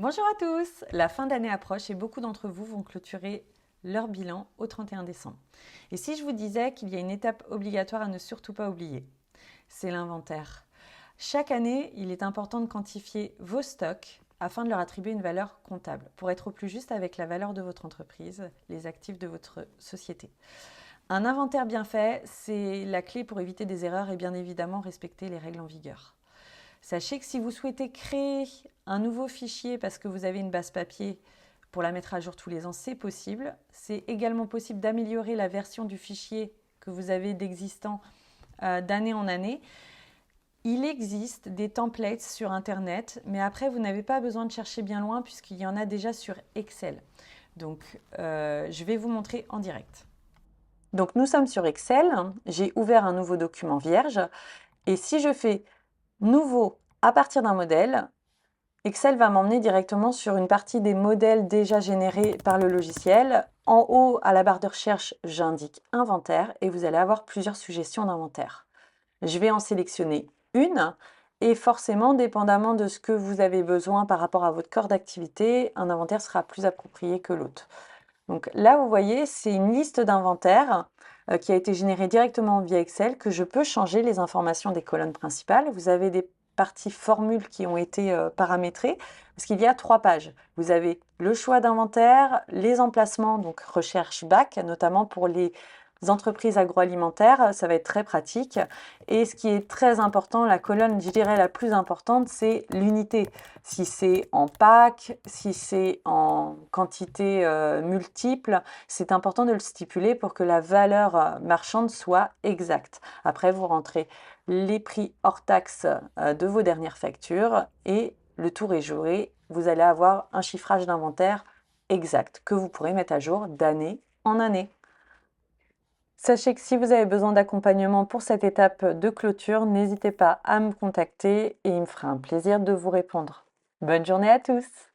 Bonjour à tous! La fin d'année approche et beaucoup d'entre vous vont clôturer leur bilan au 31 décembre. Et si je vous disais qu'il y a une étape obligatoire à ne surtout pas oublier, c'est l'inventaire. Chaque année, il est important de quantifier vos stocks afin de leur attribuer une valeur comptable pour être au plus juste avec la valeur de votre entreprise, les actifs de votre société. Un inventaire bien fait, c'est la clé pour éviter des erreurs et bien évidemment respecter les règles en vigueur. Sachez que si vous souhaitez créer un nouveau fichier parce que vous avez une base papier pour la mettre à jour tous les ans, c'est possible. C'est également possible d'améliorer la version du fichier que vous avez d'existant d'année en année. Il existe des templates sur Internet, mais après, vous n'avez pas besoin de chercher bien loin puisqu'il y en a déjà sur Excel. Donc, je vais vous montrer en direct. Donc, nous sommes sur Excel. J'ai ouvert un nouveau document vierge. Et si je fais Nouveau à partir d'un modèle, Excel va m'emmener directement sur une partie des modèles déjà générés par le logiciel. En haut, à la barre de recherche, j'indique inventaire et vous allez avoir plusieurs suggestions d'inventaire. Je vais en sélectionner une et forcément, dépendamment de ce que vous avez besoin par rapport à votre corps d'activité, un inventaire sera plus approprié que l'autre. Donc là, vous voyez, c'est une liste d'inventaires qui a été générée directement via Excel, que je peux changer les informations des colonnes principales. Vous avez des parties formules qui ont été paramétrées, parce qu'il y a 3 pages. Vous avez le choix d'inventaire, les emplacements, donc recherche bac, notamment pour les entreprises agroalimentaires, ça va être très pratique. Et ce qui est très important, la colonne, je dirais, la plus importante, c'est l'unité. Si c'est en pack, si c'est en quantité multiple, c'est important de le stipuler pour que la valeur marchande soit exacte. Après, vous rentrez les prix hors taxe de vos dernières factures et le tour est joué. Vous allez avoir un chiffrage d'inventaire exact que vous pourrez mettre à jour d'année en année. Sachez que si vous avez besoin d'accompagnement pour cette étape de clôture, n'hésitez pas à me contacter et il me fera un plaisir de vous répondre. Bonne journée à tous!